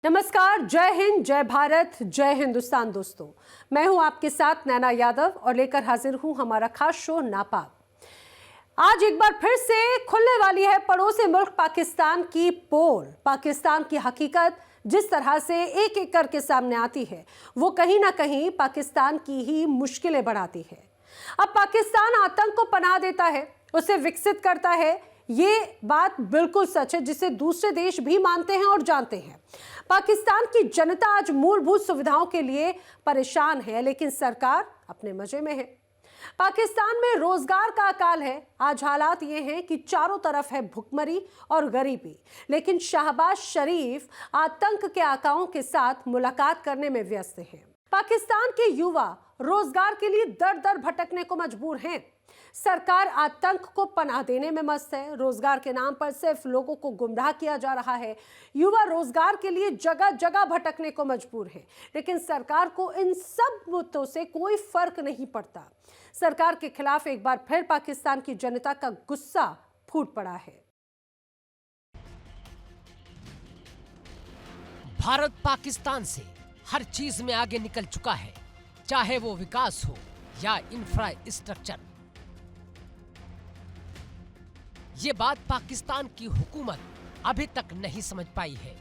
नमस्कार, जय हिंद, जय भारत, जय हिंदुस्तान। दोस्तों, मैं हूं आपके साथ नैना यादव और लेकर हाजिर हूं हमारा खास शो नापाक। आज एक बार फिर से खुलने वाली है पड़ोसी मुल्क पाकिस्तान की पोल। पाकिस्तान की हकीकत जिस तरह से एक एक करके सामने आती है, वो कहीं ना कहीं पाकिस्तान की ही मुश्किलें बढ़ाती है। अब पाकिस्तान आतंक को पनाह देता है, उसे विकसित करता है, ये बात बिल्कुल सच है, जिसे दूसरे देश भी मानते हैं और जानते हैं। पाकिस्तान की जनता आज मूलभूत सुविधाओं के लिए परेशान है, लेकिन सरकार अपने मजे में है। पाकिस्तान में रोजगार का अकाल है। आज हालात ये हैं कि चारों तरफ है भुखमरी और गरीबी, लेकिन शहबाज शरीफ आतंक के आकाओं के साथ मुलाकात करने में व्यस्त हैं। पाकिस्तान के युवा रोजगार के लिए दर दर भटकने को मजबूर हैं। सरकार आतंक को पनाह देने में मस्त है। रोजगार के नाम पर सिर्फ लोगों को गुमराह किया जा रहा है। युवा रोजगार के लिए जगह जगह भटकने को मजबूर है, लेकिन सरकार को इन सब मुद्दों से कोई फर्क नहीं पड़ता। सरकार के खिलाफ एक बार फिर पाकिस्तान की जनता का गुस्सा फूट पड़ा है। भारत पाकिस्तान से हर चीज में आगे निकल चुका है, चाहे वो विकास हो या इंफ्रास्ट्रक्चर। ये बात पाकिस्तान की हुकूमत अभी तक नहीं समझ पाई है,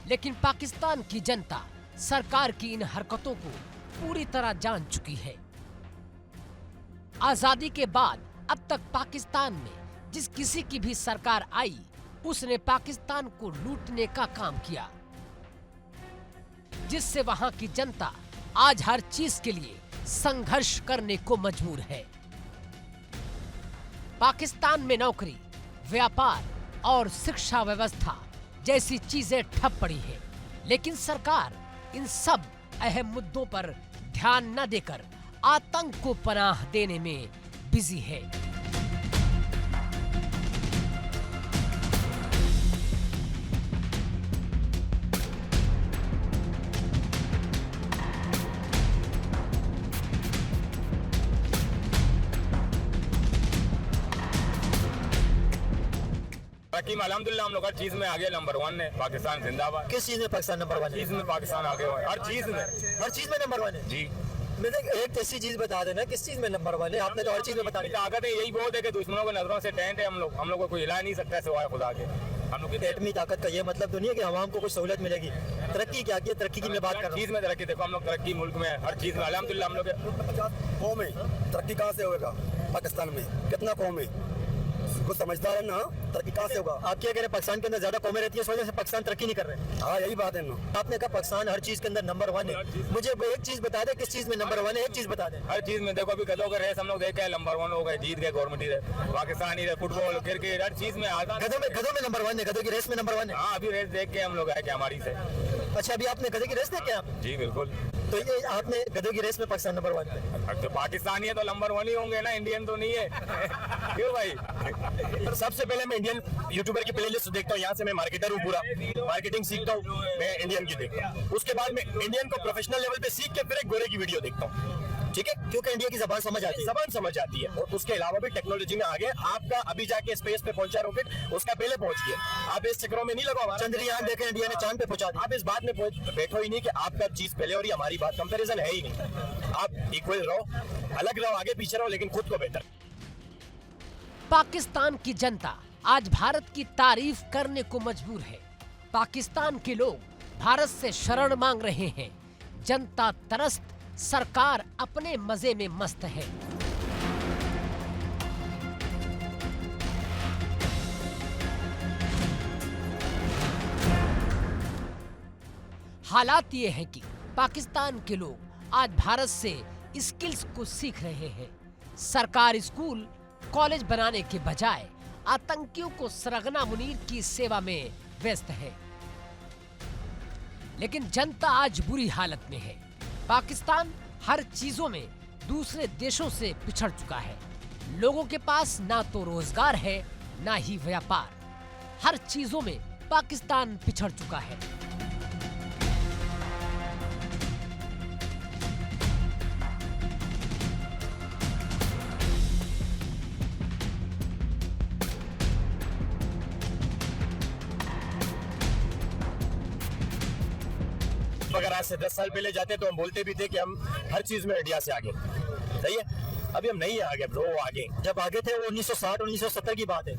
लेकिन पाकिस्तान की जनता सरकार की इन हरकतों को पूरी तरह जान चुकी है। आजादी के बाद अब तक पाकिस्तान में जिस किसी की भी सरकार आई, उसने पाकिस्तान को लूटने का काम किया, जिससे वहां की जनता आज हर चीज के लिए संघर्ष करने को मजबूर है। पाकिस्तान में नौकरी, व्यापार और शिक्षा व्यवस्था जैसी चीजें ठप पड़ी है, लेकिन सरकार इन सब अहम मुद्दों पर ध्यान न देकर आतंक को पनाह देने में बिजी है। अल्हम्दुलिल्लाह हम लोग हर चीज में आगे नंबर 1 है। पाकिस्तान जिंदाबाद। किस चीज में पाकिस्तान नंबर 1 है? चीज में पाकिस्तान आगे हुआ है, हर चीज में नंबर 1 है जी। मुझे एक ऐसी चीज बता देना, किस चीज में नंबर 1 है? आपने तो हर चीज में बता दी। ताकत है, यही बहुत है कि दुश्मनों के नजरों से टेंट है। हम लोग को कोई हिला नहीं सकता सिवाय खुदा के। हम लोग की एटमी ताकत का ये मतलब तो नहीं है कि आवाम को कुछ सहूलत मिलेगी। तरक्की क्या की तरक्की की मैं बात कर रहा हूँ। चीज में तरक्की देखो, हम लोग तरक्की मुल्क में हर चीज में अल्हम्दुलिल्लाह हम लोग 50 कौम है, तरक्की कहाँ से होगा? पाकिस्तान में कितना कौम है, कुछ समझदार है ना, तरक्की कहाँ से होगा? आप क्या कह रहे हैं? पाकिस्तान के अंदर ज्यादा कौमें रहती है, इस वजह से पाकिस्तान तरक्की नहीं कर रहे? हाँ यही बात है ना। आपने कहा पाकिस्तान हर चीज के अंदर नंबर 1 है। मुझे एक चीज बता दे, किस चीज में नंबर 1 है? एक चीज बता दे। हर चीज में देखो, अभी गधों का रेस हम लोग देखे नंबर 1 हो गए, जीत गए गवर्नमेंट, पाकिस्तानी रहे, फुटबॉल, क्रिकेट, हर चीज में गधों में नंबर 1 है, गधों की रेस में नंबर 1 है। हाँ, अभी रेस देख के हम लोग आए क्या हमारी से। अच्छा, अभी आपने गधे की रेस देखी आप? जी बिल्कुल। तो ये आपने गधों की रेस में पाकिस्तान नंबर 1 है। तो पाकिस्तानी है तो नंबर 1 ही होंगे ना, इंडियन तो नहीं है। क्यों भाई? सबसे पहले मैं इंडियन यूट्यूबर की प्लेलिस्ट देखता हूँ। यहाँ से मैं मार्केटर हूँ, पूरा मार्केटिंग सीखता हूँ, मैं इंडियन की देखता हूँ। उसके बाद मैं इंडियन को प्रोफेशनल लेवल पे सीख के फिर एक गोरे की वीडियो देखता हूँ, ठीक है, क्योंकि इंडिया की जबान समझ आती है। जबान समझ आती है। और उसके अलावा भी टेक्नोलॉजी में आगे आपका अभी जाके स्पेस पे पहुंचा रॉकेट, उसका पहले पहुंच गया। आप इस चक्रों में नहीं लगाओ। चंद्रयान देखे, इंडिया ने चांद पे पहुंचा दिया। आप इस बात में बैठो ही नहीं कि आपका चीज पहले और हमारी बात, कंपैरिजन है ही नहीं। आप इक्वल रहो, अलग रहो, आगे पीछे रहो, लेकिन खुद को बेहतर। पाकिस्तान की जनता आज भारत की तारीफ करने को मजबूर है। पाकिस्तान के लोग भारत से शरण मांग रहे हैं। जनता तरस्त, सरकार अपने मजे में मस्त है। हालात ये है कि पाकिस्तान के लोग आज भारत से स्किल्स को सीख रहे हैं। सरकार स्कूल, कॉलेज बनाने के बजाय आतंकियों को सरगना मुनीर की सेवा में व्यस्त है, लेकिन जनता आज बुरी हालत में है। पाकिस्तान हर चीजों में दूसरे देशों से पिछड़ चुका है। लोगों के पास ना तो रोजगार है, ना ही व्यापार। हर चीजों में पाकिस्तान पिछड़ चुका है। आप अगर आज से 10 साल पहले जाते तो हम बोलते भी थे कि हम हर चीज में इंडिया से आगे, सही है। अभी हम नहीं आगे ब्रो, आगे जब आगे थे वो 1960 1970 की बात है।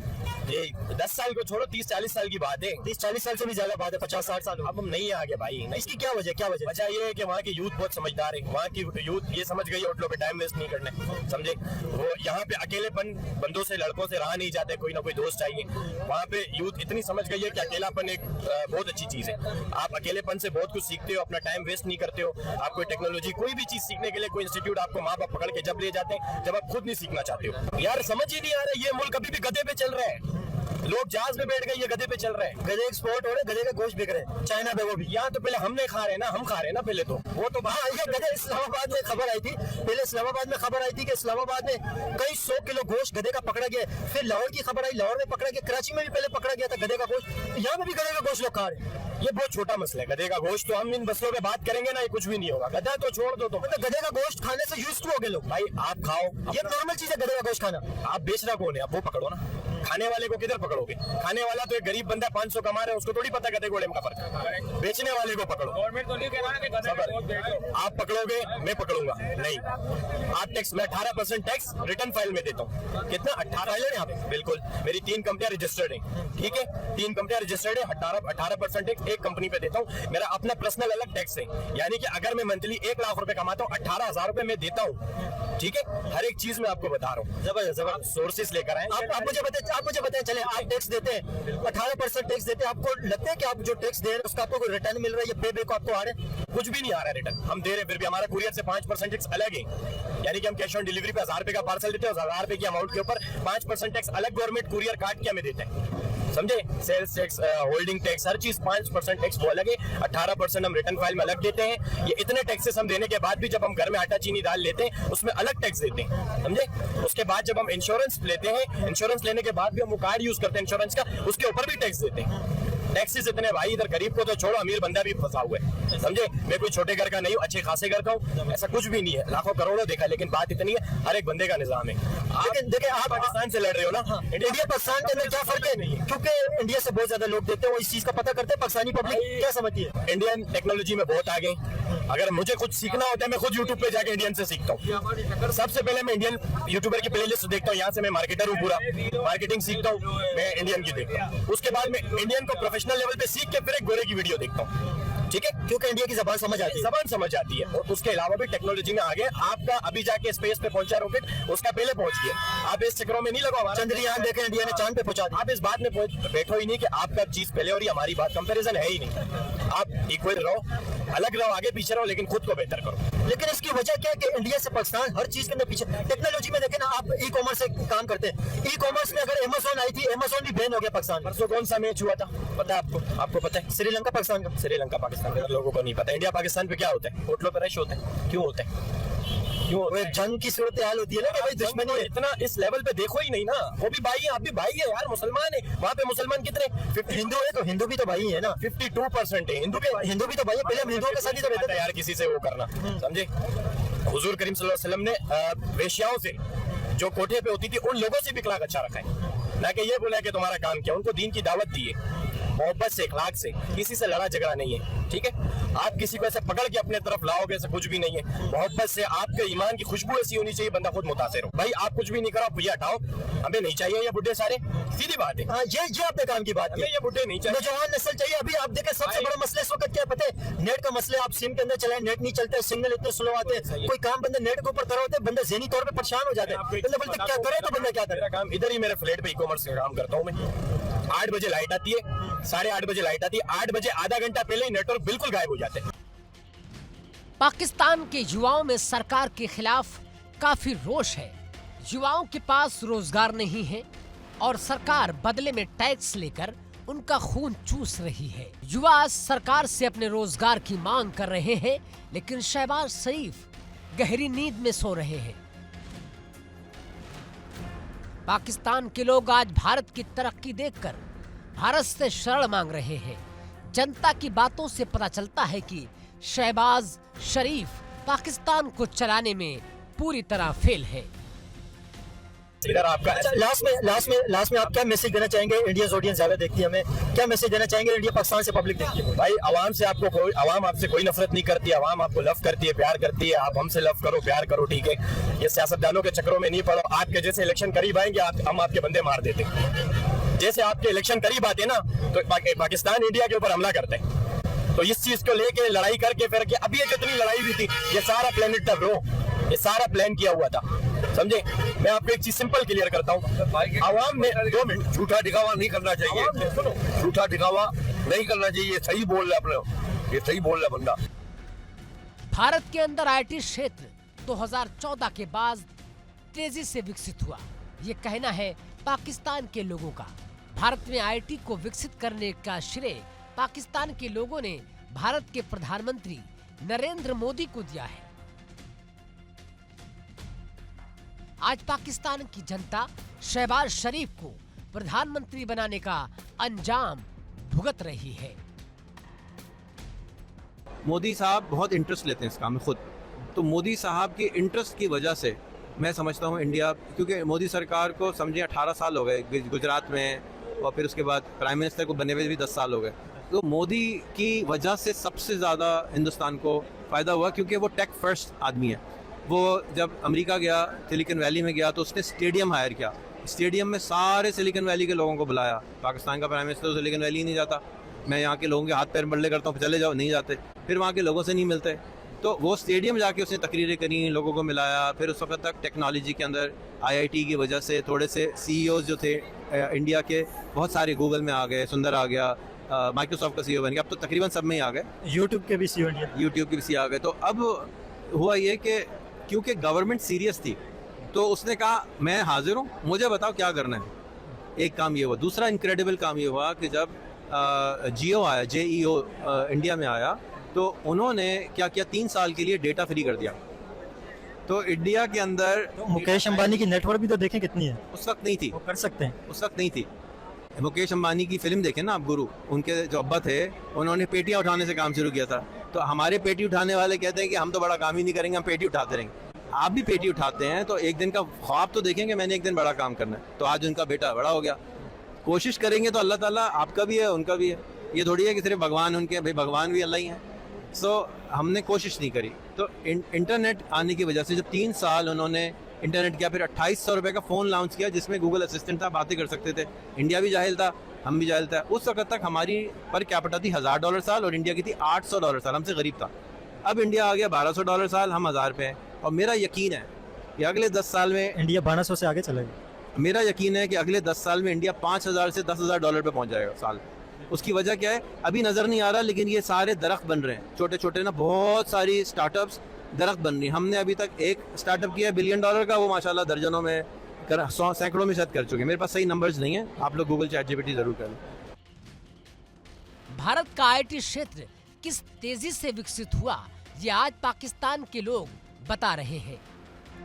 ये 10 साल को छोड़ो, 30-40 साल की बात है। 30-40 साल से भी ज्यादा बात है, 50-60 साल। अब हम नहीं आगे भाई, नहीं। इसकी क्या वजह, क्या वजह? वजह ये है कि वहाँ की यूथ बहुत समझदार है। वहाँ की यूथ ये समझ गई होटलों पे टाइम वेस्ट नहीं करना, समझे। वो यहाँ पे अकेलेपन बंदों से, लड़कों से रहा नहीं जाते, कोई ना कोई दोस्त चाहिए। वहाँ पे यूथ इतनी समझ गई है कि अकेलापन एक बहुत अच्छी चीज है। आप अकेलेपन से बहुत कुछ सीखते हो, अपना टाइम वेस्ट नहीं करते हो। आप कोई टेक्नोलॉजी, कोई भी चीज सीखने के लिए कोई इंस्टीट्यूट आपको माँ बाप पकड़ के जब ले जाते हैं, जब आप खुद नहीं सीखना चाहते हो। यार समझ ही नहीं आ रहा, ये मुल्क अभी भी गधे पे चल रहा है। लोग जहाज में बैठ गए, ये गधे पे चल रहे हैं। गधे एक्सपोर्ट हो रहे, गधे का गोश्त बिक रहे हैं चाइना पे। वो भी यहाँ तो पहले हमने खा रहे हैं ना, हम खा रहे हैं ना पहले तो। वो तो हाँ, ये गधे इस्लामाबाद में खबर आई थी, पहले इस्लामाबाद में खबर आई थी कि इस्लामाबाद में कई 100 किलो गोश्त गधे का पकड़ा गया। फिर लाहौर की खबर आई, लाहौर में पकड़ा गया। कराची में भी पहले पकड़ा गया था गधे का गोश्त। यहाँ पे भी गधे का गोश्त लोग खा रहे हैं। ये बहुत छोटा मसला है गधे का गोश्त। तो हम इन मसलों पे बात करेंगे ना, ये कुछ भी नहीं होगा। गधा तो छोड़ दो, तो मतलब गधे का गोश्त खाने से यूज्ड टू हो गए लोग। भाई आप खाओ, ये नॉर्मल चीज है गधे का गोश्त खाना। आप बेचना कौन है? आप वो पकड़ो ना। खाने वाले को किधर पकड़ोगे? खाने वाला तो एक गरीब बंदा 500 कमा रहा है, उसको थोड़ी पता गधे घोड़े में का फर्क। बेचने वाले को पकड़ो। गवर्नमेंट तो नहीं कह रहा कि गधे का गोश्त बेचो। आप पकड़ोगे, मैं पकड़ूंगा नहीं। आप टैक्स, मैं 18% टैक्स रिटर्न फाइल में देता हूँ। कितना? 18 है यहाँ पे। बिल्कुल, मेरी 3 कंपनियां रजिस्टर्ड है, ठीक है। 3 कंपनियां रजिस्टर्ड है, 18% टैक्स एक कंपनी पे देता हूँ। मेरा अपना पर्सनल अलग टैक्स है। यानी कि अगर मैं मंथली 1 लाख रुपए कमाता हूँ, 18,000 रुपए मैं देता हूँ, ठीक है। हर एक चीज में आपको बता रहा हूँ। जबरदस्त आप सोर्सेस लेकर आए। आप मुझे बताएं, चले आप टैक्स देते हैं, 18% टैक्स देते हैं। आपको लगता है कि आप जो टैक्स दे रहे हैं उसका आपको कोई रिटर्न मिल रहा है? ये पे बैक आपको आ रहा है? कुछ भी नहीं आ रहा है रिटर्न। हम दे रहे हैं, फिर भी हमारा कुरियर से 5% टैक्स अलग है। यानी कि हम कैश ऑन डिलीवरी पे 1000 रुपए का पार्सल देते हैं, 1000 रुपए की अमाउंट के ऊपर 5% टैक्स अलग गवर्नमेंट कुरियर काट के हमें देते हैं, समझे। सेल्स टैक्स, होल्डिंग टैक्स, हर चीज 5% टैक्स वो अलग है। 18% हम रिटर्न फाइल में अलग देते हैं। ये इतने टैक्सेस हम देने के बाद भी जब हम घर में आटा चीनी दाल लेते हैं उसमें अलग टैक्स देते हैं, समझे। उसके बाद जब हम इंश्योरेंस लेते हैं, इंश्योरेंस लेने के बाद भी हम वो कार्ड यूज करते हैं इंश्योरेंस का, उसके ऊपर भी टैक्स देते हैं। टैक्सेस इतने भाई, इधर गरीब को तो छोड़ो, अमीर बंदा भी फंसा हुआ है, समझे। मैं कोई छोटे घर का नहीं हूँ, अच्छे खासे घर का हूँ, ऐसा कुछ भी नहीं है। लाखों करोड़ों देखा, लेकिन बात इतनी है, हर एक बंदे का निजाम है। लेकिन देखिए, आप पाकिस्तान से लड़ रहे हो ना। हाँ, इंडिया पाकिस्तान के अंदर क्या फर्क है? नहीं है, क्योंकि इंडिया से बहुत ज्यादा लोग देते हैं, वो इस चीज का पता करते हैं। पाकिस्तानी पब्लिक क्या समझती है? इंडियन टेक्नोलॉजी में बहुत आगे। अगर मुझे कुछ सीखना होता है, मैं खुद यूट्यूब पे जाके इंडियन से सीखता हूँ। सबसे पहले मैं इंडियन यूट्यूबर की प्लेलिस्ट देखता हूँ। यहाँ से मैं मार्केटर हूँ, पूरा मार्केटिंग सीखता हूँ, मैं इंडियन की देखता हूँ। उसके बाद मैं इंडियन को प्रोफेशनल लेवल पे सीख के फिर एक गोरे की वीडियो देखता हूँ, ठीक है। क्योंकि इंडिया की जबान समझ आती है, जबान समझ आती है। और उसके अलावा भी टेक्नोलॉजी में आगे। आपका अभी जाके स्पेस पे पहुंचा रॉकेट, उसका पहले पहुंच गया। आप इस चक्रों में नहीं लगो। हमारा चंद्रयान देखे, इंडिया ने चांद पे पहुंचा दिया। आप इस बात में बैठो ही नहीं कि आपका चीज पहले और हमारी बात कंपैरिजन है ही नहीं। आप इक्वल रहो, अलग रहो, आगे पीछे रहो, लेकिन खुद को बेहतर करो। लेकिन इसकी वजह क्या है कि इंडिया से पाकिस्तान हर चीज के अंदर पीछे। टेक्नोलॉजी में देखें ना, आप ई कॉमर्स से काम करते हैं। ई कॉमर्स में अगर अमेज़न आई थी, अमेज़न भी बैन हो गया पाकिस्तान। परसों कौन सा मैच हुआ था पता है आपको? आपको पता है? श्रीलंका पाकिस्तान का। श्रीलंका पाकिस्तान का लोगों को नहीं पता। इंडिया पाकिस्तान पे क्या होता है? होटलों पे रश होते हैं। क्यों होते हैं? क्यों? जंग की सूरत हाल होती है ना कि भाई दुश्मनी है। इतना इस लेवल पे देखो ही नहीं ना। वो भी भाई है, आप भी भाई है यार, मुसलमान है। वहाँ पे मुसलमान कितने? 50 हिंदू है, तो हिंदू भी तो भाई है ना। 52% है हिंदू भी तो भाई है। पहले हम हिंदुओं के साथ ही तो रहते थे यार, किसी से वो करना, समझे। हुजूर करीम सल्लल्लाहु अलैहि वसल्लम ने वेश्याओं से जो कोठे पे होती थी, उन लोगों से भी इखलाक अच्छा रखा है, ना कि ये बोला कि तुम्हारा काम क्या। उनको दीन की दावत दी है, मोहब्बत से, इखलाक से, किसी से लड़ा झगड़ा नहीं है, ठीक है। आप किसी को ऐसे पकड़ के अपने तरफ लाओगे, ऐसा कुछ भी नहीं है। मोहब्बत से, आपके ईमान की खुशबू ऐसी होनी चाहिए, बंदा खुद मुतासिर हो। भाई आप कुछ भी नहीं करो, ये हटाओ, हमें नहीं चाहिए ये बुढ़े सारे, सीधी बात है। हाँ, ये अपने काम की बात है, ये बुढ़े नहीं चाहिए, नौजवान नस्ल चाहिए। अभी आप देखें, सबसे बड़ा मसला इस वक्त क्या पता है? नेट का मसला। आप सिम के अंदर चलाए, नेट नहीं चलता, सिग्नल इतने स्लो आते हैं, कोई काम बंदा नेट के ऊपर कर रहे होते, बंदा ज़हनी तौर पर परेशान हो जाते हैं। बोलते क्या करे, तो बंदा क्या करे। काम इधर ही मेरे फ्लैट पे ई कॉमर्स का काम करता हूँ मैं। 8 बजे लाइट आती है, 8:30 बजे लाइट आती है, 8 बजे आधा घंटा पहले ही नेटवर्क बिल्कुल गायब हो जाते हैं। पाकिस्तान के युवाओं में सरकार के खिलाफ काफी रोष है। युवाओं के पास रोजगार नहीं है और सरकार बदले में टैक्स लेकर उनका खून चूस रही है। युवा सरकार से अपने रोजगार की मांग कर रहे हैं, लेकिन शहबाज शरीफ गहरी नींद में सो रहे हैं। पाकिस्तान के लोग आज भारत की तरक्की देखकर भारत से शरण मांग रहे हैं। जनता की बातों से पता चलता है कि शहबाज शरीफ पाकिस्तान को चलाने में पूरी तरह फेल है। इधर आपका अच्छा, लास्ट में आप क्या मैसेज देना चाहेंगे? इंडियन ऑडियंस ज्यादा देखती है, हमें क्या मैसेज देना चाहेंगे? इंडिया पाकिस्तान से पब्लिक देखती है भाई, आवाम आपसे कोई नफरत नहीं करती, आवाम आपको लव करती है, प्यार करती है। आप हमसे लव करो, प्यार करो, ठीक है? ये सियासतदानों के चक्करों में नहीं पड़ो। आपके जैसे इलेक्शन करीब आएंगे, हम आपके बंदे मार देते हैं। जैसे आपके इलेक्शन करीब आते हैं ना, तो पाकिस्तान इंडिया के ऊपर हमला करते हैं। तो इस चीज को लेके लड़ाई करके फिर अब ये जितनी लड़ाई भी थी, ये सारा प्लेनेट था ब्रो, ये सारा प्लान किया हुआ था, समझे? मैं आपको एक चीज सिंपल क्लियर करता हूँ। आवाम ने 2 मिनट, झूठा दिखावा नहीं करना चाहिए, झूठा दिखावा नहीं करना चाहिए। सही बोल रहा अपने, ये सही बोल रहा बंदा। भारत के अंदर आईटी क्षेत्र 2014 के बाद तेजी से विकसित हुआ, ये कहना है पाकिस्तान के लोगों का। भारत में आईटी को विकसित करने का श्रेय पाकिस्तान के लोगों ने भारत के प्रधानमंत्री नरेंद्र मोदी को दिया है। आज पाकिस्तान की जनता शहबाज शरीफ को प्रधानमंत्री बनाने का अंजाम भुगत रही है। मोदी साहब बहुत इंटरेस्ट लेते हैं इस काम में खुद, तो मोदी साहब के इंटरेस्ट की वजह से मैं समझता हूँ इंडिया, क्योंकि मोदी सरकार को समझिए 18 साल हो गए गुजरात में, और फिर उसके बाद प्राइम मिनिस्टर को बने हुए भी 10 साल हो गए। तो मोदी की वजह से सबसे ज़्यादा हिंदुस्तान को फ़ायदा हुआ, क्योंकि वो टेक फर्स्ट आदमी है। वो जब अमेरिका गया, सिलिकन वैली में गया, तो उसने स्टेडियम हायर किया। स्टेडियम में सारे सिलिकन वैली के लोगों को बुलाया। पाकिस्तान का प्राइम मिनिस्टर तो सिलिकन वैली ही नहीं जाता। मैं यहाँ के लोगों के हाथ पैर बल्ले करता हूँ, चले जाओ, नहीं जाते। फिर वहाँ के लोगों से नहीं मिलते, तो वो स्टेडियम जाके उसने तकरीरें करी, लोगों को मिलाया। फिर उस वक्त तक टेक्नोलॉजी के अंदर IIT की वजह से थोड़े से CEOs जो थे इंडिया के, बहुत सारे गूगल में आ गए, सुंदर आ गया, माइक्रोसॉफ्ट का CEO बन गया, अब तो तकरीबन सब में ही आ गए, यूट्यूब के भी CEO यूट्यूब के भी CEO आ गए। तो अब हुआ ये कि क्योंकि गवर्नमेंट सीरियस थी, तो उसने कहा मैं हाजिर हूँ, मुझे बताओ क्या करना है। एक काम ये हुआ। दूसरा इनक्रेडिबल काम ये हुआ कि जब जियो आया, JEO इंडिया में आया, तो उन्होंने क्या किया, 3 साल के लिए डेटा फ्री कर दिया। तो इंडिया के अंदर तो मुकेश अंबानी की नेटवर्क भी तो देखें कितनी है, उस वक्त नहीं थी, वो कर सकते हैं, उस वक्त नहीं थी। मुकेश अंबानी की फिल्म देखें ना आप, गुरु, उनके जो अब्बा थे, उन्होंने पेटियां उठाने से काम शुरू किया था। तो हमारे पेटी उठाने वाले कहते हैं कि हम तो बड़ा काम ही नहीं करेंगे, हम पेटी उठाते रहेंगे। आप भी पेटी उठाते हैं, तो एक दिन का ख्वाब तो देखेंगे, मैंने एक दिन बड़ा काम करना है। तो आज उनका बेटा बड़ा हो गया। कोशिश करेंगे तो अल्लाह ताला आपका भी है, उनका भी है। ये थोड़ी है कि सिर्फ भगवान उनके, भाई भगवान भी अल्लाह ही है। सो हमने कोशिश नहीं करी। तो इंटरनेट आने की वजह से जब 3 साल उन्होंने इंटरनेट किया, फिर 2800 रुपये का फ़ोन लॉन्च किया, जिसमें गूगल असिस्टेंट था, बातें कर सकते थे। इंडिया भी जाहिल था, हम भी जाहिल था। उस वक्त तक हमारी पर कैपिटा थी $1000 साल, और इंडिया की थी $800 साल, हमसे गरीब था। अब इंडिया आ गया $1200 साल, हम 1000 पे हैं। और मेरा यकीन है कि अगले 10 साल में इंडिया 1200 से आगे चलेगा। मेरा यकीन है कि अगले 10 साल में इंडिया $5000 से $10,000 पे पहुंच जाएगा साल। उसकी वजह क्या है, अभी नज़र नहीं आ रहा, लेकिन ये सारे दरख्त बन रहे हैं, छोटे छोटे ना, बहुत सारी स्टार्टअप्स दरख्त बन रही हैं। हमने अभी तक एक स्टार्टअप किया $1 बिलियन का, वो माशाल्लाह दर्जनों में सैकड़ों में शायद कर चुके हैं। मेरे पास सही नंबर्स नहीं है, आप लोग गूगल ChatGPT जरूर कर लें। भारत का आईटी क्षेत्र किस तेजी से विकसित हुआ, ये आज पाकिस्तान के लोग बता रहे हैं।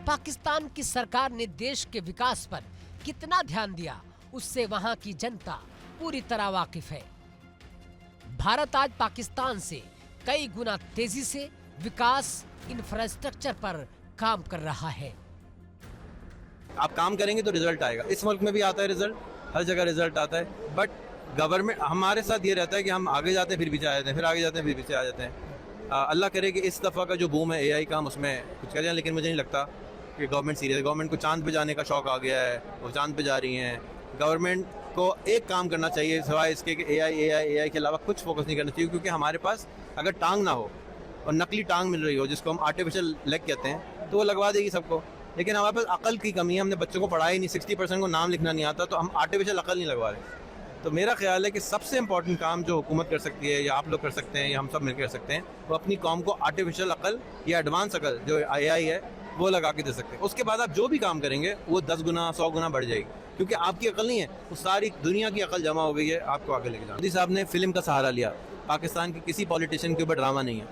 पाकिस्तान की सरकार ने देश के विकास पर कितना ध्यान दिया, उससे वहां की जनता पूरी तरह वाकिफ है। भारत आज पाकिस्तान से कई गुना तेजी से विकास इंफ्रास्ट्रक्चर पर काम कर रहा है। आप काम करेंगे तो रिजल्ट आएगा। इस मुल्क में भी आता है रिजल्ट, हर जगह रिजल्ट आता है। बट गवर्नमेंट, हमारे साथ ये रहता है कि हम आगे जाते हैं फिर पीछे आ जाते हैं, फिर आगे जाते हैं फिर पीछे आ जाते हैं। अल्लाह करे कि इस दफ़ा का जो बूम है AI का, हम उसमें कुछ कर जाए, लेकिन मुझे नहीं लगता कि गवर्नमेंट सीरियस है। गवर्नमेंट को चांद पे जाने का शौक आ गया है, वो चांद पे जा रही हैं। गवर्नमेंट को एक काम करना चाहिए सिवाय इसके कि AI के अलावा कुछ फोकस नहीं करना चाहिए, क्योंकि हमारे पास अगर टांग ना हो और नकली टांग मिल रही हो, जिसको हम आर्टिफिशियल लेग कहते हैं, तो वो लगवा देगी सबको। लेकिन हमारे पास अकल की कमी है, हमने बच्चों को पढ़ाया ही नहीं, 60% को नाम लिखना नहीं आता, तो हम आर्टिफिशियल अकल नहीं लगवा रहे। तो मेरा ख्याल है कि सबसे इंपॉर्टेंट काम जो हुकूमत कर सकती है, या आप लोग कर सकते हैं, या हम सब मिलकर कर सकते हैं, वो अपनी कौम को आर्टिफिशियल अकल या एडवांस अकल जो AI है वो लगा के दे सकते हैं। उसके बाद आप जो भी काम करेंगे वो 10 गुना 100 गुना बढ़ जाएगी, क्योंकि आपकी अकल नहीं है, वो सारी दुनिया की अकल जमा हो गई है आपको आगे लेके जाना। मोदी साहब ने फिल्म का सहारा लिया। पाकिस्तान के किसी पॉलिटिशियन के ऊपर ड्रामा नहीं है,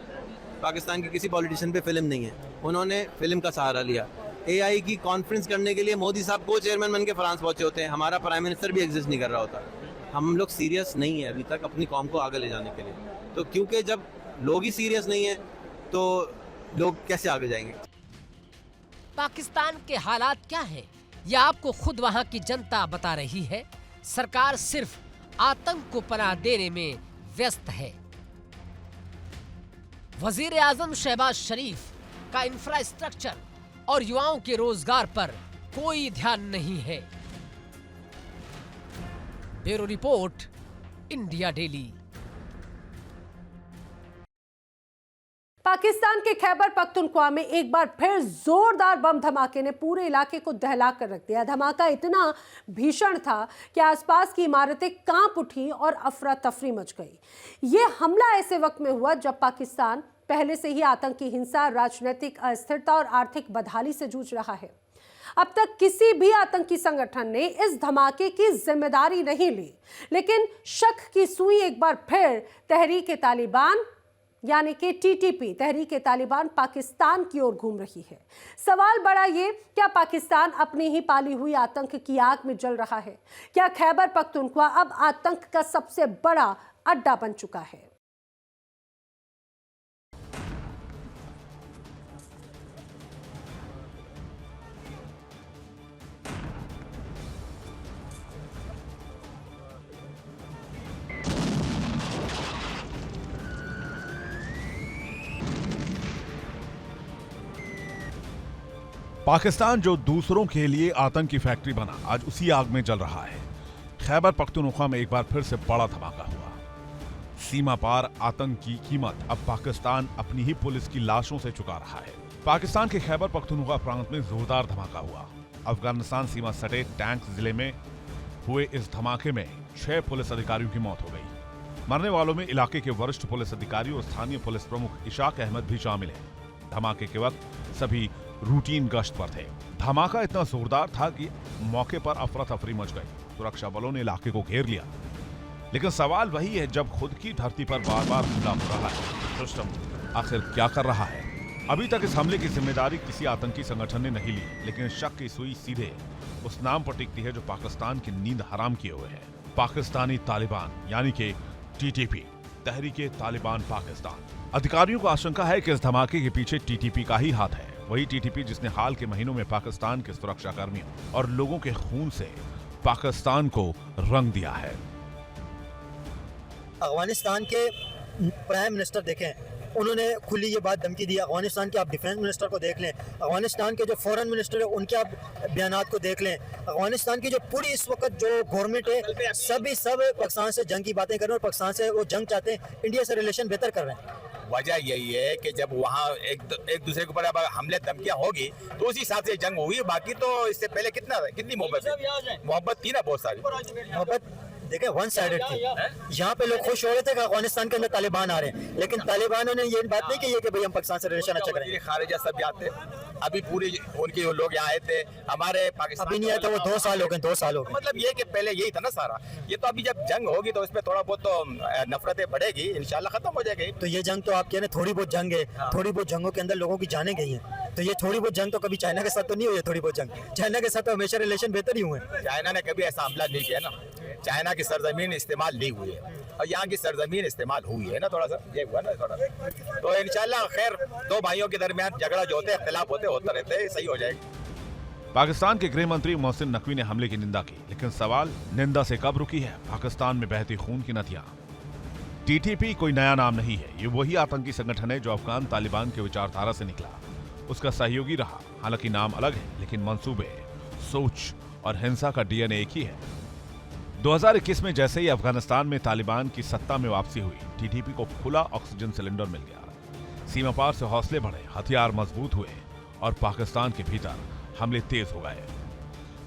पाकिस्तान के किसी पॉलिटिशियन पे फिल्म नहीं है, उन्होंने फिल्म का सहारा लिया। AI की कॉन्फ्रेंस करने के लिए मोदी साहब को चेयरमैन बन के फ्रांस पहुंचे होते हैं, हमारा प्राइम मिनिस्टर भी एग्जिस्ट नहीं कर रहा होता। हम लोग सीरियस नहीं है अभी तक अपनी कौम को आगे ले जाने के लिए। तो क्योंकि जब लोग ही सीरियस नहीं है तो लोग कैसे आगे जाएंगे। पाकिस्तान के हालात क्या है, या आपको खुद वहां की जनता बता रही है? सरकार सिर्फ आतंक को पनाह देने में व्यस्त है। वजीर आजम शहबाज शरीफ का इंफ्रास्ट्रक्चर और युवाओं के रोजगार पर कोई ध्यान नहीं है। Bureau report, India daily. Pakistan के खैबर पख्तूनख्वा में एक बार फिर जोरदार बम धमाके ने पूरे इलाके को दहला कर रख दिया। धमाका इतना भीषण था कि आसपास की इमारतें कांप उठी और अफरा तफरी मच गई। ये हमला ऐसे वक्त में हुआ जब पाकिस्तान पहले से ही आतंकी हिंसा, राजनीतिक अस्थिरता और आर्थिक बदहाली से जूझ रहा है। अब तक किसी भी आतंकी संगठन ने इस धमाके की जिम्मेदारी नहीं ली, लेकिन शक की सुई एक बार फिर तहरीक तालिबान यानी कि टीटीपी, तहरीक तालिबान पाकिस्तान की ओर घूम रही है। सवाल बड़ा ये, क्या पाकिस्तान अपनी ही पाली हुई आतंक की आग में जल रहा है? क्या खैबर पख्तूनख्वा अब आतंक का सबसे बड़ा अड्डा बन चुका है? पाकिस्तान जो दूसरों के लिए आतंक की फैक्ट्री बना, आज उसी आग में जल रहा है। खैबर पख्तूनख्वा में एक बार फिर से बड़ा धमाका हुआ। सीमा पार आतंक की कीमत अब पाकिस्तान अपनी ही पुलिस की लाशों से चुका रहा है। पाकिस्तान के खैबर पख्तूनख्वा प्रांत में जोरदार धमाका हुआ। अफगानिस्तान सीमा सटे टैंक जिले में हुए इस धमाके में 6 पुलिस अधिकारियों की मौत हो गई। मरने वालों में इलाके के वरिष्ठ पुलिस अधिकारी और स्थानीय पुलिस प्रमुख इशाक अहमद भी शामिल है। धमाके के वक्त सभी रूटीन गश्त पर थे। धमाका इतना जोरदार था कि मौके पर अफरा तफरी मच गई। सुरक्षा बलों ने इलाके को घेर लिया। लेकिन सवाल वही है, जब खुद की धरती पर बार बार हमला हो रहा है, सिस्टम आखिर क्या कर रहा है? अभी तक इस हमले की जिम्मेदारी किसी आतंकी संगठन ने नहीं ली, लेकिन शक की सुई सीधे उस नाम पर टिकती है जो पाकिस्तान की नींद हराम किए हुए है। पाकिस्तानी तालिबान यानी कि टीटीपी, तहरीक तालिबान पाकिस्तान। अधिकारियों को आशंका है कि इस धमाके के पीछे टीटीपी का ही हाथ है। वही टीटीपी जिसने हाल के महीनों में पाकिस्तान के सुरक्षा कर्मियों और लोगों के खून से पाकिस्तान को रंग दिया है। अफगानिस्तान के प्राइम मिनिस्टर देखें, उन्होंने खुली ये बात धमकी दी। अफगानिस्तान के आप डिफेंस मिनिस्टर को देख लें, अफगानिस्तान के जो फॉरेन मिनिस्टर है उनके आप बयानात को देख लें। अफगानिस्तान की जो पूरी इस वक्त जो गवर्नमेंट है, सब पाकिस्तान से जंग की बातें कर रहे हैं और पाकिस्तान से वो जंग चाहते हैं, इंडिया से रिलेशन बेहतर कर रहे हैं। वजह यही है कि जब वहाँ एक दूसरे के ऊपर अब हमले धमकियाँ होगी तो उसी हिसाब से जंग हुई। बाकी तो इससे पहले कितनी मोहब्बत थी ना, बहुत सारी मोहब्बत देखें वन साइडेड थी। यहाँ पे लोग खुश हो रहे थे कि अफगानिस्तान के अंदर तालिबान आ रहे हैं, लेकिन तालिबानों ने ये बात नहीं की है कि भाई हम पाकिस्तान से रिलेशन अच्छा करें। खारिजा सब आते, अभी पूरे उनके लोग यहाँ आए थे, हमारे पाकिस्तान अभी नहीं आए थे, वो 2 साल हो गए, 2 साल हो गए। मतलब ये कि पहले यही था ना सारा। ये तो अभी जब जंग होगी तो इसमें थोड़ा बहुत तो नफरतें बढ़ेगी, इंशाल्लाह खत्म हो जाएगी। तो ये जंग तो आप कह रहे हैं थोड़ी बहुत जंग है, थोड़ी बहुत जंगों के अंदर लोगों की जाने गई हैं। तो ये थोड़ी बहुत जंग तो कभी चाइना के साथ तो नहीं हुई है। थोड़ी बहुत जंग चाइना के साथ तो हमेशा रिलेशन बेहतर ही हुए। चाइना ने कभी ऐसा हमला नहीं किया ना, चाइना की सरजमीन इस्तेमाल नहीं हुई है और यहाँ की सरजमीन इस्तेमाल हुई है ना, थोड़ा सा ये हुआ ना थोड़ा। तो इंशाल्लाह खैर, 2 भाइयों के दरमियान झगड़ा जो होते हैं, इख्तिलाफ होते रहते हैं, सही हो जाएगी। पाकिस्तान के गृह मंत्री मोहसिन नकवी ने हमले की निंदा की, लेकिन सवाल निंदा से कब रुकी है? पाकिस्तान में बहती खून की नदियां। टीटीपी कोई नया नाम नहीं है, ये वही आतंकी संगठन है जो अफगान तालिबान के विचारधारा से निकला, उसका सहयोगी रहा। हालांकि नाम अलग है, लेकिन मंसूबे, सोच और हिंसा का डीएनए एक ही है। 2021 में जैसे ही अफगानिस्तान में तालिबान की सत्ता में वापसी हुई, टीटीपी को खुला ऑक्सीजन सिलेंडर मिल गया। सीमा पार से हौसले बढ़े, हथियार मजबूत हुए और पाकिस्तान के भीतर हमले तेज हो गए।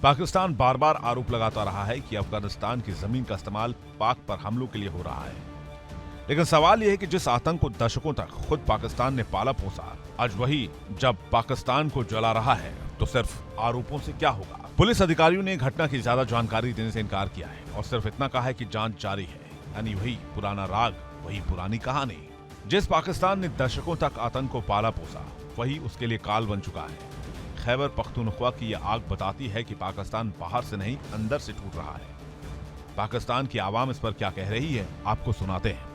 पाकिस्तान बार बार आरोप लगाता रहा है कि अफगानिस्तान की जमीन का इस्तेमाल पाक पर हमलों के लिए हो रहा है, लेकिन सवाल यह है कि जिस आतंक को दशकों तक खुद पाकिस्तान ने पाला पोसा, आज वही जब पाकिस्तान को जला रहा है तो सिर्फ आरोपों से क्या होगा? पुलिस अधिकारियों ने घटना की ज्यादा जानकारी देने से इनकार किया है और सिर्फ इतना कहा है कि जांच जारी है। यानी वही पुराना राग, वही पुरानी कहानी। जिस पाकिस्तान ने दशकों तक आतंक को पाला पोसा, वही उसके लिए काल बन चुका है। खैबर पख्तूनख्वा की यह आग बताती है कि पाकिस्तान बाहर से नहीं, अंदर से टूट रहा है। पाकिस्तान की आवाम इस पर क्या कह रही है, आपको सुनाते हैं।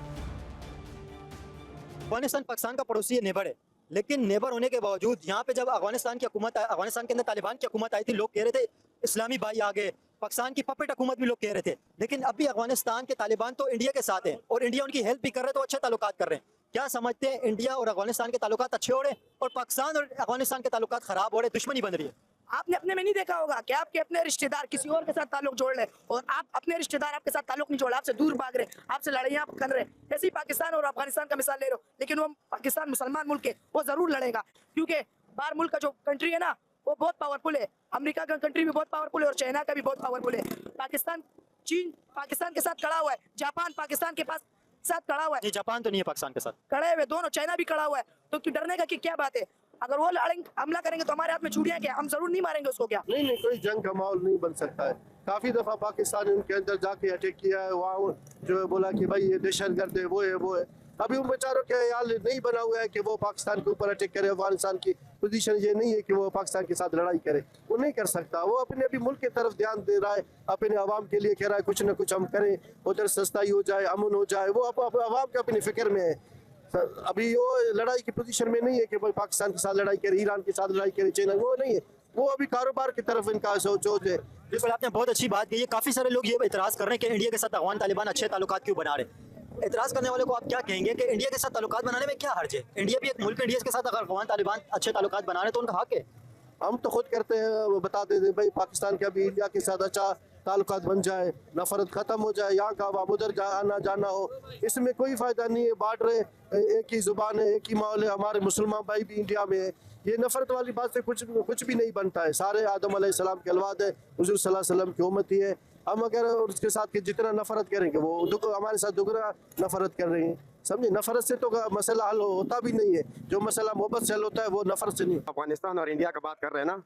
अफगानिस्तान पाकिस्तान का पड़ोसी नेबर है, लेकिन नेबर होने के बावजूद यहाँ पे जब अफगानिस्तान की हुकूमत, अफगानिस्तान के अंदर तालिबान की हुकूमत आई थी, लोग कह रहे थे इस्लामी भाई आ गए, पाकिस्तान की पपेट हुकूमत भी लोग कह रहे थे, लेकिन अभी अफगानिस्तान के तालिबान तो इंडिया के साथ हैं और इंडिया उनकी हेल्प भी कर रहे हैं, तो अच्छे ताल्लुकात कर रहे हैं। क्या समझते हैं, इंडिया और अफगानिस्तान के ताल्लुकात अच्छे हो रहे हैं और पाकिस्तान और अफगानिस्तान के ताल्लुकात खराब हो रहे, दुश्मनी बन रही है? आपने अपने में नहीं देखा होगा कि आपके अपने रिश्तेदार किसी और के साथ ताल्लुक जोड़ ले और आप अपने रिश्तेदार आपके साथ ताल्लुक नहीं जोड़, आपसे दूर भाग रहे, आपसे लड़ाइयाँ कर रहे। ऐसे ही पाकिस्तान और अफगानिस्तान का मिसाल ले लो, लेकिन वो पाकिस्तान मुसलमान मुल्क है, वो जरूर लड़ेगा, क्योंकि बाहर मुल्क का जो कंट्री है ना वो बहुत पावरफुल है। अमेरिका का कंट्री भी बहुत पावरफुल है और चाइना का भी बहुत पावरफुल है। पाकिस्तान, चीन पाकिस्तान के साथ खड़ा हुआ है, जापान पाकिस्तान के पास साथ खड़ा हुआ है। जी, जापान तो नहीं है पाकिस्तान के साथ खड़े हुए दोनों, चाइना भी खड़ा हुआ है, तो क्यों डरने का कि क्या बात है? अगर वो हमला करेंगे तो हमारे हाथ में चूड़ियां क्या, हम जरूर नहीं मारेंगे उसको क्या? नहीं, कोई जंग का माहौल नहीं बन सकता है। काफी दफा पाकिस्तान ने उनके अंदर जाके अटैक किया है, वहाँ जो है बोला कि भाई ये दहशतगर्द है, वो है। अभी उन बेचारों के हाल नहीं बना हुआ है कि वो पाकिस्तान के ऊपर अटैक करे। अफगानिस्तान की पोजीशन ये नहीं है कि वो पाकिस्तान के साथ लड़ाई करे, वो नहीं कर सकता। वो अपने अभी मुल्क की तरफ ध्यान दे रहा है, अपने आवाम के लिए कह रहा है कुछ न कुछ हम करें, उधर सस्ताई हो जाए, अमन हो जाए। वो आवाम के अपनी फिक्र में है, अभी वो लड़ाई की पोजीशन में नहीं है कि भाई पाकिस्तान के साथ लड़ाई करे, ईरान के साथ लड़ाई करे, चाइना, वो नहीं है। वो अभी कारोबार की तरफ इनका सोच है। बिल्कुल, आपने बहुत अच्छी बात कही है। काफी सारे लोग ये इतराज कर रहे हैं कि इंडिया के साथ अफगान तालिबान अच्छे ताल्लुकात क्यों बना रहे। इतराज करने वाले को आप क्या कहेंगे कि इंडिया के साथ ताल्लुकात बनाने में क्या हर्ज है? इंडिया भी एक मुल्क है, इंडिया के साथ अगर अफगान तालिबान अच्छे ताल्लुकात बना रहे तो उनका हक है। हम तो खुद करते हैं, बता देते हैं भाई पाकिस्तान का भी इंडिया के साथ अच्छा ताल्लुकात बन जाए, नफरत खत्म हो जाए, यहाँ का आवाम उधर आना जाना हो, इसमें कोई फायदा नहीं है। बांट रहे, एक ही जुबान है, एक ही माहौल है, हमारे मुसलमान भाई भी इंडिया में है। ये नफरत वाली बात से कुछ भी नहीं बनता है। सारे आदम अलैहिस्सलाम के औलाद है, हुजूर सल्लल्लाहु अलैहि वसल्लम की उम्मत ही है। हम अगर उसके साथ के जितना नफरत करेंगे वो हमारे साथ दुगना नफरत कर रहे हैं, समझे। नफरत से तो मसला हल होता भी नहीं है। जो मसला मोहब्बत से हल होता है वो नफरत से नहीं। अफगानिस्तान और इंडिया का बात कर रहे हैं ना,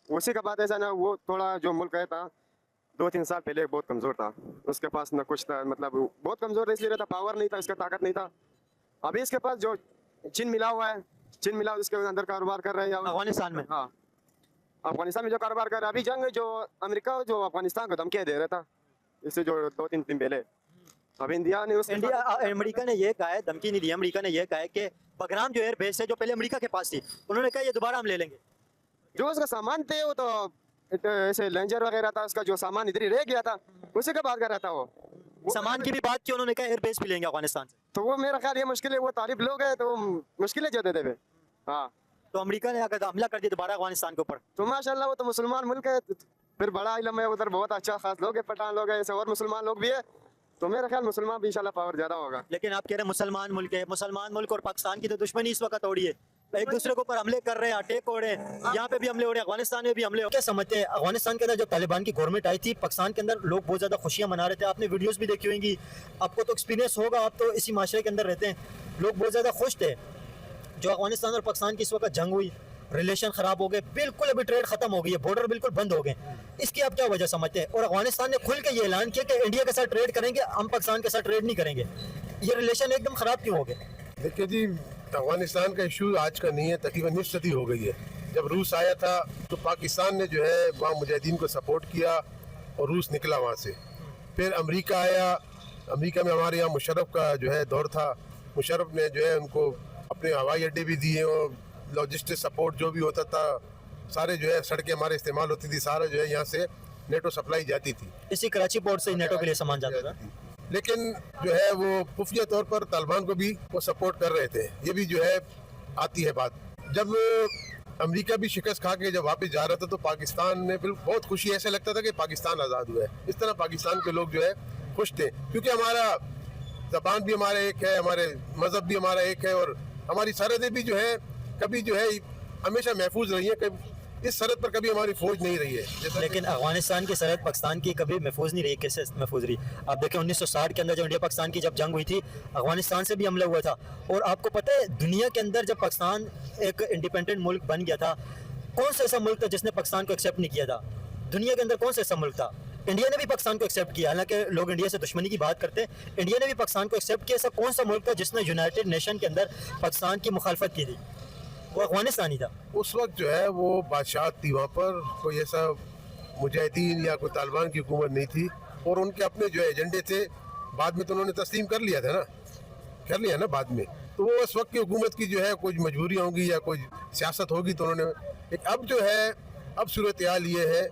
उसी का बात ऐसा ना, वो थोड़ा जो मुल्क है था 2-3 साल पहले बहुत कमज़ोर था, उसके पास न कुछ था, मतलब बहुत कमज़ोर इसलिए रहता, पावर नहीं था, इसका ताकत नहीं था। अभी इसके पास जो चीन मिला हुआ है, चीन मिला इसके अंदर कारोबार कर रहे हैं अफगानिस्तान में। हाँ, अफगानिस्तान में जो कारोबार कर रहा है। अभी जंग जो अमेरिका जो अफगानिस्तान को धमकियाँ दे रहा था, इससे जो 2-3 दिन पहले, अब इंडिया ने अमेरिका ने ये कहा है, धमकी नहीं दी, अमेरिका ने ये कहा है कि बगराम जो एयरबेस है जो पहले अमेरिका के पास थी, उन्होंने कहा ये दोबारा हम ले लेंगे। जो उसका सामान थे वो तो ऐसे लेंजर वगैरह था, उसका जो सामान इधर ही रह गया था, उसी का बात कर रहा था। वो सामान की भी बात की, उन्होंने कहा एयरबेस भी लेंगे अफगानिस्तान से। तो वो मेरा ख्याल ये मुश्किल है, वो तालिब लोग हैं तो मुश्किलें जो देते थे। हाँ, तो अमेरिका ने अगर हमला कर दिया दोबारा अफगानिस्तान के ऊपर, तो माशाल्लाह वो तो मुसलमान मुल्क है, फिर बड़ा इलम है उधर, बहुत अच्छा खास लोग है, पठान लोग है, ऐसे और मुसलमान लोग भी है, तो मेरा ख्याल मुसलमान भी इंशाल्लाह पावर ज्यादा होगा। लेकिन आप कह रहे हैं मुसलमान मुल्क है, मुसलमान मुल्क और पाकिस्तान की तो दुश्मनी इस वक्त हो रही है, एक दूसरे के ऊपर हमले कर रहे हैं, अटैक हो रहे हैं, यहाँ पे भी हमले हो रहे हैं, अफगानिस्तान में भी हमले हो। क्या समझते हैं, अफगानिस्तान के अंदर जब तालिबान की गवर्नमेंट आई थी, पाकिस्तान के अंदर लोग बहुत ज्यादा खुशियां मना रहे थे, आपने वीडियोस भी देखी होंगी, आपको तो एक्सपीरियंस होगा, आप तो इसी माशरे के अंदर रहते हैं, लोग बहुत ज्यादा खुश थे। जो अफगानिस्तान और पाकिस्तान की इस वक्त जंग हुई, रिलेशन खराब हो गए, बिल्कुल अभी ट्रेड खत्म हो गई है, बॉर्डर बिल्कुल बंद हो गए, इसकी आप क्या वजह समझते हैं? और अफगानिस्तान ने खुल के ये ऐलान किया कि इंडिया के साथ ट्रेड करेंगे, हम पाकिस्तान के साथ ट्रेड नहीं करेंगे, ये रिलेशन एकदम खराब क्यों हो गए? देखिए जी, अफगानिस्तान का इशू आज का नहीं है, तकरीबन निस्फ सदी हो गई है। जब रूस आया था तो पाकिस्तान ने जो है वहाँ मुजाहिदीन को सपोर्ट किया और रूस निकला वहाँ से। फिर अमेरिका आया, अमेरिका में हमारे यहाँ मुशर्रफ का जो है दौर था, मुशर्रफ ने जो है उनको अपने हवाई अड्डे भी दिए और लॉजिस्टिक सपोर्ट जो भी होता था, सारे जो है सड़कें हमारे इस्तेमाल होती थी, सारा जो है यहाँ से नेटो सप्लाई जाती थी, इसी कराची पोर्ट से नेटो के लिए सामान जाता था। लेकिन जो है वो खुफिया तौर पर तालिबान को भी वो सपोर्ट कर रहे थे। ये भी जो है आती है बात। जब अमेरिका भी शिकस्त खा के जब वापस जा रहा था तो पाकिस्तान ने बिल्कुल बहुत खुशी, ऐसा लगता था कि पाकिस्तान आज़ाद हुआ है। इस तरह पाकिस्तान के लोग जो है खुश थे, क्योंकि हमारा ज़बान भी हमारा एक है, हमारे मज़हब भी हमारा एक है और हमारी सरहदें भी जो है कभी जो है हमेशा महफूज रही है। इस सरहद पर कभी हमारी फौज नहीं रही है। लेकिन अफगानिस्तान की सरहद पाकिस्तान की कभी महफूज नहीं रही, कैसे महफूज रही? आप देखें 1960 के अंदर जब इंडिया पाकिस्तान की जब जंग हुई थी, अफगानिस्तान से भी हमला हुआ था। और आपको पता है दुनिया के अंदर जब पाकिस्तान एक इंडिपेंडेंट मुल्क बन गया था, कौन सा ऐसा मुल्क था जिसने पाकिस्तान को एक्सेप्ट नहीं किया था? दुनिया के अंदर कौन सा ऐसा मुल्क था? इंडिया ने भी पाकिस्तान को एक्सेप्ट किया, हालांकि लोग इंडिया से दुश्मनी की बात करते हैं, इंडिया ने भी पाकिस्तान को एक्सेप्ट किया। ऐसा कौन सा मुल्क था जिसने यूनाइटेड नेशन के अंदर पाकिस्तान की मुखालफत की थी? वो अफगानिस्तान ही था। उस वक्त जो है वो बादशाह थी, वहाँ पर कोई ऐसा मुजाहिदीन या कोई तालिबान की हुकूमत नहीं थी और उनके अपने जो एजेंडे थे। बाद में तो उन्होंने तस्लीम कर लिया था ना, कर लिया ना बाद में। तो वो उस वक्त की हुकूमत की जो है कुछ मजबूरी होगी या कोई सियासत होगी तो उन्होंने अब जो है अब सूरत हाल ये है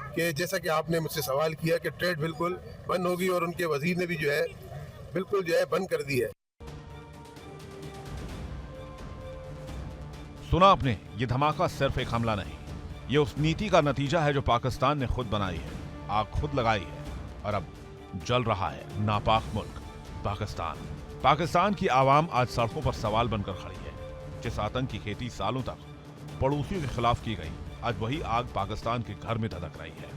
कि जैसा कि आपने मुझसे सवाल किया कि ट्रेड बिल्कुल बंद होगी और उनके वजीर ने भी जो है बिल्कुल जो है बंद कर दी है। सुना आपने, ये धमाका सिर्फ एक हमला नहीं, ये उस नीति का नतीजा है जो पाकिस्तान ने खुद बनाई है, आग खुद लगाई है और अब जल रहा है नापाक मुल्क पाकिस्तान। पाकिस्तान की आवाम आज सड़कों पर सवाल बनकर खड़ी है। जिस आतंक की खेती सालों तक पड़ोसियों के खिलाफ की गई, आज वही आग पाकिस्तान के घर में धधक रही है।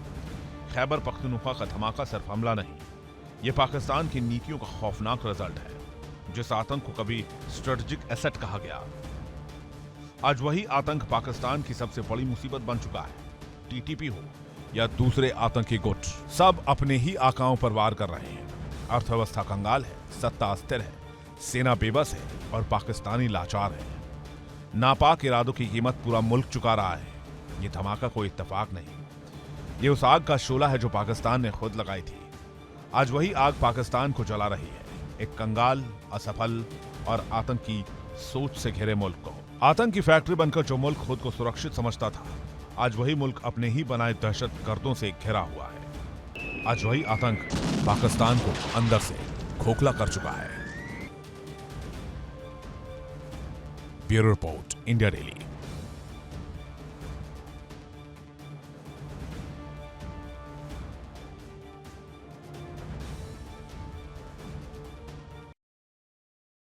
खैबर पख्तूनख्वा का धमाका सिर्फ हमला नहीं, ये पाकिस्तान की नीतियों का खौफनाक रिजल्ट है। जिस आतंक को कभी स्ट्रेटेजिक एसेट कहा गया, आज वही आतंक पाकिस्तान की सबसे बड़ी मुसीबत बन चुका है। टीटीपी हो या दूसरे आतंकी गुट, सब अपने ही आकाओं पर वार कर रहे हैं। अर्थव्यवस्था कंगाल है, सत्ता अस्थिर है, सेना बेबस है और पाकिस्तानी लाचार है। नापाक इरादों की कीमत पूरा मुल्क चुका रहा है। ये धमाका कोई इत्तेफाक नहीं, ये उस आग का शोला है जो पाकिस्तान ने खुद लगाई थी। आज वही आग पाकिस्तान को जला रही है, एक कंगाल, असफल और आतंकी सोच से घिरे मुल्क को। आतंक की फैक्ट्री बनकर जो मुल्क खुद को सुरक्षित समझता था, आज वही मुल्क अपने ही बनाए दहशतगर्दों से घिरा हुआ है। आज वही आतंक पाकिस्तान को अंदर से खोखला कर चुका है। Bureau report, India daily.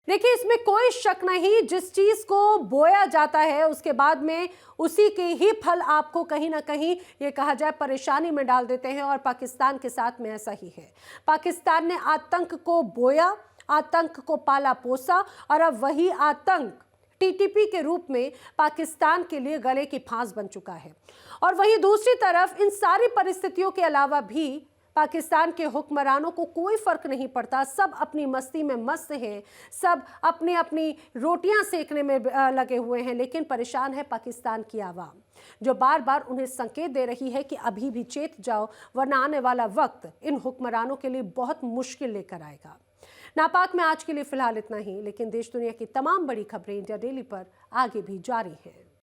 देखिए, इसमें कोई शक नहीं, जिस चीज को बोया जाता है उसके बाद में उसी के ही फल आपको कहीं ना कहीं ये कहा जाए परेशानी में डाल देते हैं, और पाकिस्तान के साथ में ऐसा ही है। पाकिस्तान ने आतंक को बोया, आतंक को पाला पोसा, और अब वही आतंक टीटीपी के रूप में पाकिस्तान के लिए गले की फांस बन चुका है। और वहीं दूसरी तरफ इन सारी परिस्थितियों के अलावा भी पाकिस्तान के हुक्मरानों को कोई फर्क नहीं पड़ता, सब अपनी मस्ती में मस्त हैं, सब अपनी अपनी रोटियां सेकने में लगे हुए हैं। लेकिन परेशान है पाकिस्तान की आवाम, जो बार बार उन्हें संकेत दे रही है कि अभी भी चेत जाओ, वरना आने वाला वक्त इन हुक्मरानों के लिए बहुत मुश्किल लेकर आएगा। नापाक में आज के लिए फिलहाल इतना ही, लेकिन देश दुनिया की तमाम बड़ी खबरें इंडिया डेली पर आगे भी जारी हैं।